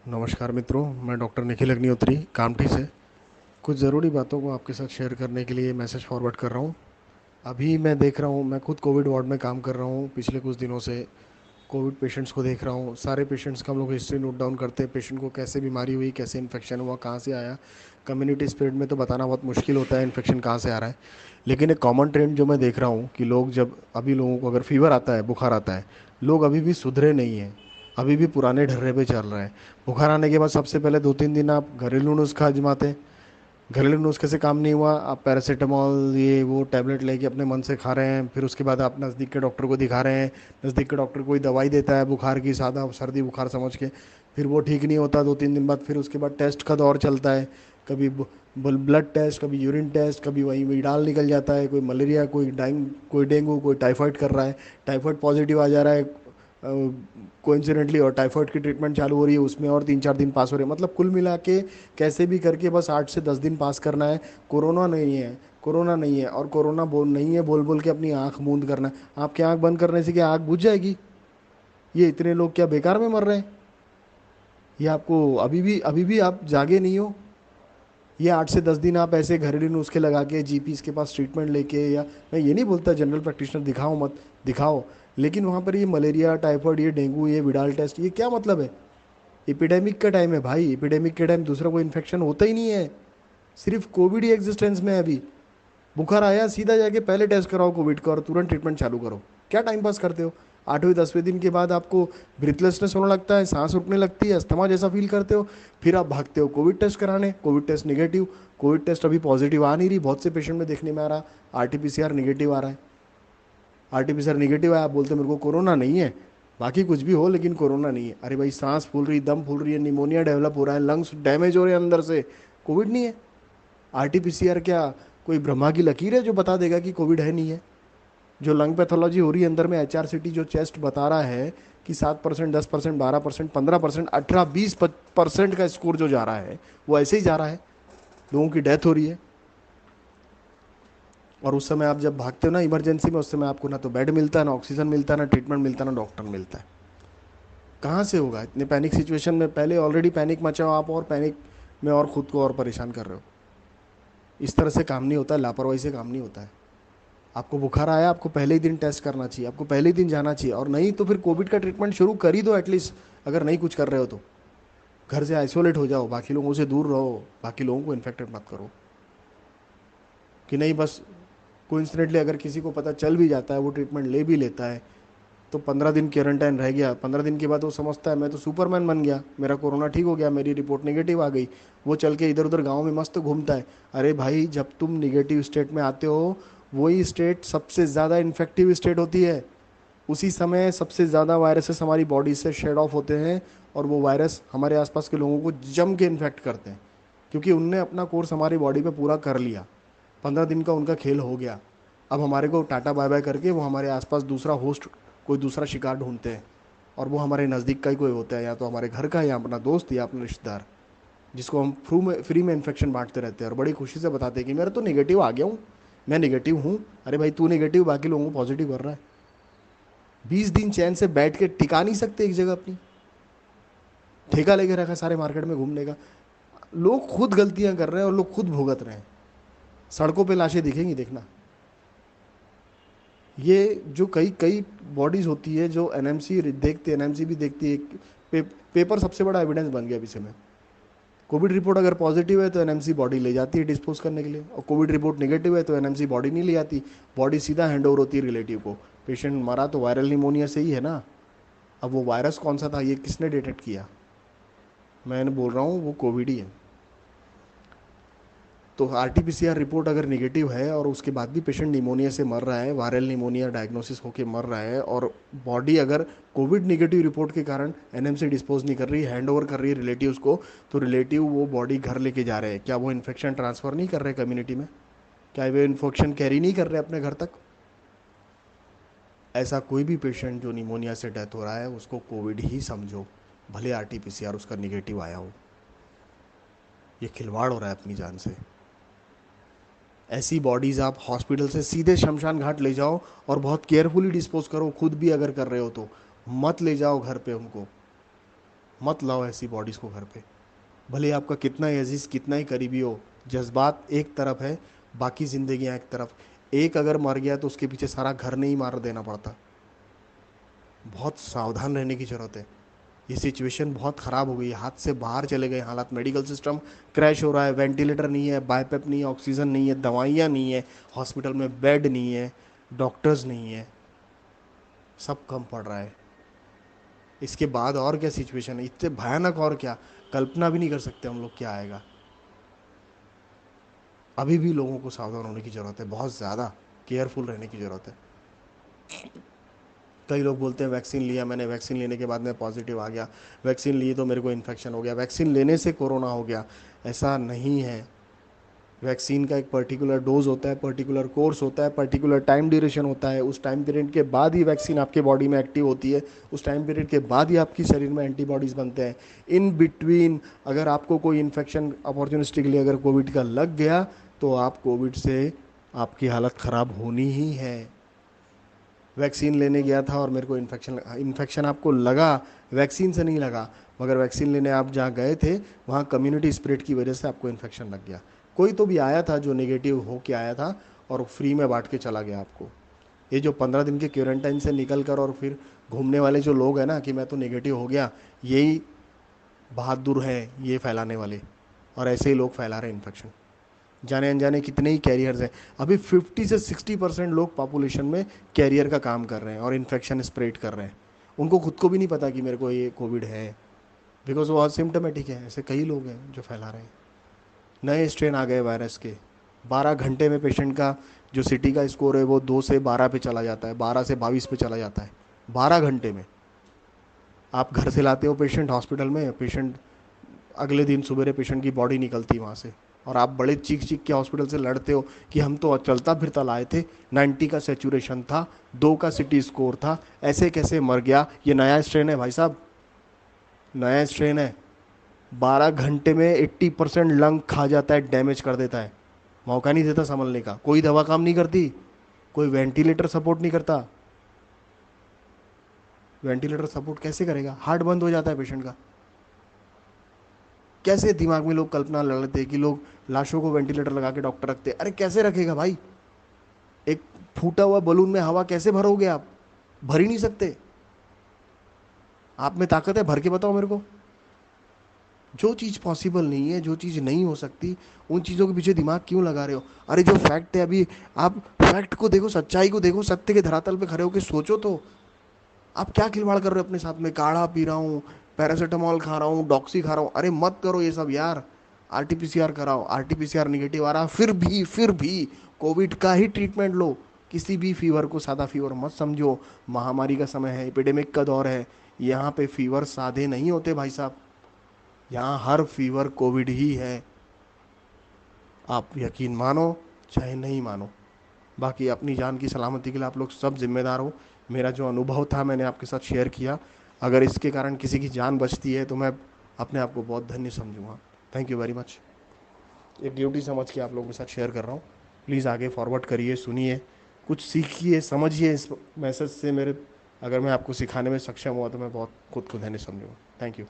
नमस्कार मित्रों, मैं डॉक्टर निखिल अग्निहोत्री कामठी से कुछ ज़रूरी बातों को आपके साथ शेयर करने के लिए मैसेज फॉरवर्ड कर रहा हूँ। अभी मैं देख रहा हूँ, मैं खुद कोविड वार्ड में काम कर रहा हूँ। पिछले कुछ दिनों से कोविड पेशेंट्स को देख रहा हूँ। सारे पेशेंट्स का हम लोग हिस्ट्री नोट डाउन करते हैं। पेशेंट को कैसे बीमारी हुई, कैसे इन्फेक्शन हुआ, कहाँ से आया। कम्युनिटी स्प्रेड में तो बताना बहुत मुश्किल होता है इन्फेक्शन कहाँ से आ रहा है। लेकिन एक कॉमन ट्रेंड जो मैं देख रहा हूँ कि लोग जब अभी लोगों को अगर फीवर आता है, बुखार आता है, लोग अभी भी सुधरे नहीं हैं। अभी भी पुराने ढर्रे पे चल रहे हैं। बुखार आने के बाद सबसे पहले 2-3 दिन आप घरेलू नुस्खा आजमाते हैं। घरेलू नुस्खे से काम नहीं हुआ, आप पैरासीटामॉल ये वो टैबलेट लेके अपने मन से खा रहे हैं। फिर उसके बाद आप नज़दीक के डॉक्टर को दिखा रहे हैं। नज़दीक के डॉक्टर कोई दवाई देता है बुखार की, सादा सर्दी बुखार समझ के। फिर वो ठीक नहीं होता 2-3 दिन बाद। फिर उसके बाद टेस्ट का दौर चलता है। कभी ब्लड टेस्ट, कभी यूरिन टेस्ट, कभी वही विडाल निकल जाता है। कोई मलेरिया, कोई डेंगू, कोई टाइफाइड कर रहा है। टाइफाइड पॉजिटिव आ जा रहा है कोइंसिडेंटली, और टाइफाइड की ट्रीटमेंट चालू हो रही है, उसमें और 3-4 दिन पास हो रहे हैं। मतलब कुल मिला के कैसे भी करके बस 8 से 10 दिन पास करना है। कोरोना नहीं है, कोरोना नहीं है, और कोरोना बोल नहीं है बोल बोल के अपनी आंख मूंद करना है। आपकी आंख बंद करने से क्या आंख बुझ जाएगी? ये इतने लोग क्या बेकार में मर रहे हैं? ये आपको अभी भी आप जागे नहीं हो? ये 8 से 10 दिन आप ऐसे घरेलू नुस्खे लगा के जीपीस के पास ट्रीटमेंट लेके, या मैं ये नहीं बोलता जनरल प्रैक्टिशनर दिखाओ मत, दिखाओ। लेकिन वहाँ पर ये मलेरिया, टाइफाइड, ये डेंगू, ये विडाल टेस्ट, ये क्या मतलब है? एपिडेमिक का टाइम है भाई। एपिडेमिक के टाइम दूसरा कोई इन्फेक्शन होता ही नहीं है। सिर्फ कोविड ही एग्जिस्टेंस में है अभी। बुखार आया, सीधा जाके पहले टेस्ट कराओ कोविड का और तुरंत ट्रीटमेंट चालू करो। क्या टाइम पास करते हो? 8वें 10वें दिन के बाद आपको ब्रीथलेसनेस होने लगता है, सांस रुकने लगती है, अस्थमा जैसा फील करते हो। फिर आप भागते हो कोविड टेस्ट कराने। Covid test negative. Covid test अभी पॉजिटिव आ नहीं रही, बहुत से पेशेंट में देखने में आ रहा। आरटीपीसीआर निगेटिव आ रहा है। आरटीपीसीआर निगेटिव आया, आप बोलते मेरे को कोरोना नहीं है। बाकी कुछ भी हो लेकिन कोरोना नहीं है। अरे भाई, सांस फूल रही, दम फूल रही है, निमोनिया डेवलप हो रहा है, लंग्स डैमेज हो रहे हैं अंदर से, कोविड नहीं है। आरटीपीसीआर क्या कोई ब्रह्मा की लकीर है जो बता देगा कि कोविड है नहीं है? जो लंग पैथोलॉजी हो रही है अंदर में, एचआरसीटी जो चेस्ट बता रहा है कि 7%, 10%, 12%, 15%, 18-20% का स्कोर जो जा रहा है, वो ऐसे ही जा रहा है। लोगों की डेथ हो रही है। और उस समय आप जब भागते हो ना इमरजेंसी में, उस समय आपको ना तो बेड मिलता है, ना ऑक्सीजन मिलता है, ना ट्रीटमेंट मिलता है, ना डॉक्टर मिलता है। कहाँ से होगा इतने पैनिक सिचुएशन में? पहले ऑलरेडी पैनिक मचा हो आप, और पैनिक में और खुद को और परेशान कर रहे हो। इस तरह से काम नहीं होता है, लापरवाही से काम नहीं होता है। आपको बुखार आया, आपको पहले ही दिन टेस्ट करना चाहिए, आपको पहले ही दिन जाना चाहिए। और नहीं तो फिर कोविड का ट्रीटमेंट शुरू कर ही दो एटलीस्ट। अगर नहीं कुछ कर रहे हो तो घर से आइसोलेट हो जाओ, बाकी लोगों से दूर रहो, बाकी लोगों को इन्फेक्टेड मत करो। कि नहीं बस कोइंसिडेंटली अगर किसी को पता चल भी जाता है, वो ट्रीटमेंट ले भी लेता है, तो 15 दिन क्वारंटाइन रह गया। 15 दिन के बाद वो समझता है मैं तो सुपरमैन बन गया, मेरा कोरोना ठीक हो गया, मेरी रिपोर्ट नेगेटिव आ गई। वो चल के इधर उधर गाँव में मस्त घूमता है। अरे भाई, जब तुम निगेटिव स्टेट में आते हो, वही स्टेट सबसे ज़्यादा इन्फेक्टिव स्टेट होती है। उसी समय सबसे ज़्यादा वायरसेस हमारी बॉडी से शेड ऑफ होते हैं, और वो वायरस हमारे आसपास के लोगों को जम के इन्फेक्ट करते हैं। क्योंकि उनने अपना कोर्स हमारी बॉडी पे पूरा कर लिया। 15 दिन का उनका खेल हो गया। अब हमारे को टाटा बाय बाय करके वो हमारे आसपास दूसरा होस्ट, कोई दूसरा शिकार ढूंढते हैं। और वो हमारे नज़दीक का ही कोई होता है, या तो हमारे घर का, या अपना दोस्त, या अपना रिश्तेदार, जिसको हम फ्री में इन्फेक्शन बांटते रहते हैं और बड़ी खुशी से बताते हैं कि मेरा तो नेगेटिव आ गया हूँ, मैं नेगेटिव हूँ। अरे भाई, तू नेगेटिव, बाकी लोगों को पॉजिटिव कर रहा है। 20 दिन चैन से बैठ के टिका नहीं सकते एक जगह अपनी। ठेका लेके रखा सारे मार्केट में घूमने का। लोग खुद गलतियां कर रहे हैं और लोग खुद भुगत रहे हैं। सड़कों पे लाशें दिखेंगी, देखना। ये जो कई कई बॉडीज होती है जो एनएमसी देखती है, एनएमसी भी देखती है। पेपर सबसे बड़ा एविडेंस बन गया अभी समय। कोविड रिपोर्ट अगर पॉजिटिव है तो एनएमसी बॉडी ले जाती है डिस्पोज करने के लिए, और कोविड रिपोर्ट नेगेटिव है तो एनएमसी बॉडी नहीं ले जाती। बॉडी सीधा हैंड ओवर होती है रिलेटिव को। पेशेंट मरा तो वायरल निमोनिया से ही है ना। अब वो वायरस कौन सा था, ये किसने डिटेक्ट किया? मैं बोल रहा हूँ वो कोविड ही है। तो आरटीपीसीआर रिपोर्ट अगर निगेटिव है और उसके बाद भी पेशेंट निमोनिया से मर रहा है, वायरल निमोनिया डायग्नोसिस होकर मर रहा है, और बॉडी अगर कोविड निगेटिव रिपोर्ट के कारण एनएमसी डिस्पोज नहीं कर रही, हैंड ओवर कर रही है रिलेटिव्स को, तो रिलेटिव वो बॉडी घर लेके जा रहे हैं। क्या वो इन्फेक्शन ट्रांसफ़र नहीं कर रहे कम्युनिटी में? क्या वो इन्फेक्शन कैरी नहीं कर रहे अपने घर तक? ऐसा कोई भी पेशेंट जो निमोनिया से डेथ हो रहा है, उसको कोविड ही समझो, भले आरटीपीसीआर उसका निगेटिव आया हो। ये खिलवाड़ हो रहा है अपनी जान से। ऐसी बॉडीज़ आप हॉस्पिटल से सीधे शमशान घाट ले जाओ, और बहुत केयरफुली डिस्पोज करो, खुद भी अगर कर रहे हो तो। मत ले जाओ घर पे उनको। मत लाओ ऐसी बॉडीज़ को घर पे, भले ही आपका कितना ही अजीज कितना ही करीबी हो। जज्बात एक तरफ है, बाकी जिंदगियां एक तरफ। एक अगर मर गया तो उसके पीछे सारा घर नहीं मार देना पड़ता। बहुत सावधान रहने की ज़रूरत है। ये सिचुएशन बहुत ख़राब हो गई है, हाथ से बाहर चले गए हालात। मेडिकल सिस्टम क्रैश हो रहा है, वेंटिलेटर नहीं है, बाईपेप नहीं है, ऑक्सीजन नहीं है, दवाइयाँ नहीं है, हॉस्पिटल में बेड नहीं है, डॉक्टर्स नहीं है, सब कम पड़ रहा है। इसके बाद और क्या सिचुएशन है, इतने भयानक और क्या, कल्पना भी नहीं कर सकते हम लोग क्या आएगा। अभी भी लोगों को सावधान होने की ज़रूरत है, बहुत ज़्यादा केयरफुल रहने की ज़रूरत है। कई लोग बोलते हैं वैक्सीन लिया मैंने, वैक्सीन लेने के बाद मैं पॉजिटिव आ गया, वैक्सीन लिए तो मेरे को इन्फेक्शन हो गया, वैक्सीन लेने से कोरोना हो गया। ऐसा नहीं है। वैक्सीन का एक पर्टिकुलर डोज होता है, पर्टिकुलर कोर्स होता है, पर्टिकुलर टाइम ड्यूरेशन होता है। उस टाइम पीरियड के बाद ही वैक्सीन आपके बॉडी में एक्टिव होती है, उस टाइम पीरियड के बाद ही आपकी शरीर में एंटीबॉडीज़ बनते हैं। इन बिटवीन अगर आपको कोई इन्फेक्शन अपॉर्चुनिस्टिकली अगर कोविड का लग गया तो आप कोविड से आपकी हालत ख़राब होनी ही है। वैक्सीन लेने गया था और मेरे को इन्फेक्शन आपको लगा, वैक्सीन से नहीं लगा, मगर वैक्सीन लेने आप जहाँ गए थे वहाँ कम्युनिटी स्प्रेड की वजह से आपको इन्फेक्शन लग गया। कोई तो भी आया था जो नेगेटिव हो के आया था और फ्री में बांट के चला गया आपको। ये जो 15 दिन के क्वारंटाइन से निकल कर और फिर घूमने वाले जो लोग हैं ना कि मैं तो नेगेटिव हो गया, यही बहादुर हैं ये फैलाने वाले, और ऐसे ही लोग फैला रहे हैं इन्फेक्शन। जाने अनजाने कितने ही कैरियर्स हैं। अभी 50 से 60% लोग पॉपुलेशन में कैरियर का काम कर रहे हैं और इन्फेक्शन स्प्रेड कर रहे हैं। उनको खुद को भी नहीं पता कि मेरे को ये कोविड है, बिकॉज वो असिम्टोमेटिक है। ऐसे कई लोग हैं जो फैला रहे हैं। नए स्ट्रेन आ गए वायरस के। 12 घंटे में पेशेंट का जो सिटी का स्कोर है वो 2 से 12 पे चला जाता है, 12 से 22 पे चला जाता है 12 घंटे में। आप घर से लाते हो पेशेंट हॉस्पिटल में, पेशेंट अगले दिन सवेरे पेशेंट की बॉडी निकलती है वहाँ से, और आप बड़े चीख चीख के हॉस्पिटल से लड़ते हो कि हम तो चलता फिरता लाए थे, 90 का सेचुरेशन था, 2 का सिटी स्कोर था, ऐसे कैसे मर गया। ये नया स्ट्रेन है भाई साहब, नया स्ट्रेन है। 12 घंटे में 80% लंग खा जाता है, डैमेज कर देता है, मौका नहीं देता संभलने का। कोई दवा काम नहीं करती, कोई वेंटिलेटर सपोर्ट नहीं करता। वेंटिलेटर सपोर्ट कैसे करेगा, हार्ट बंद हो जाता है पेशेंट का। कैसे दिमाग में लोग कल्पना लड़ते हैं कि लोग लाशों को वेंटिलेटर लगा के डॉक्टर रखते हैं। अरे कैसे रखेगा भाई, एक फूटा हुआ बलून में हवा कैसे भरोगे आप, भर ही नहीं सकते। आप में ताकत है, भर के बताओ मेरे को। जो चीज़ पॉसिबल नहीं है, जो चीज़ नहीं हो सकती, उन चीज़ों के पीछे दिमाग क्यों लगा रहे हो। अरे जो फैक्ट है, अभी आप फैक्ट को देखो, सच्चाई को देखो, सत्य के धरातल पे खड़े होकर सोचो तो। आप क्या खिलवाड़ कर रहे हो अपने साथ में, काढ़ा पी रहा हूँ, पैरासीटामोल खा रहा हूँ, डॉक्सी खा रहा हूँ। अरे मत करो ये सब यार। आरटीपीसीआर कराओ, आरटीपीसीआर निगेटिव आ रहा, फिर भी कोविड का ही ट्रीटमेंट लो। किसी भी फीवर को सादा फीवर मत समझो। महामारी का समय है, एपिडेमिक का दौर है। यहाँ पे फीवर सादे नहीं होते भाई साहब, यहाँ हर फीवर कोविड ही है। आप यकीन मानो चाहे नहीं मानो, बाकी अपनी जान की सलामती के लिए आप लोग सब जिम्मेदार हो। मेरा जो अनुभव था मैंने आपके साथ शेयर किया। अगर इसके कारण किसी की जान बचती है तो मैं अपने आप को बहुत धन्य समझूंगा। Thank you very much. एक ड्यूटी समझ के आप लोगों के साथ शेयर कर रहा हूँ। प्लीज़ आगे फॉरवर्ड करिए, सुनिए, कुछ सीखिए, समझिए इस मैसेज से। मेरे अगर मैं आपको सिखाने में सक्षम हुआ तो मैं बहुत खुद को धन्य समझूंगा। Thank you.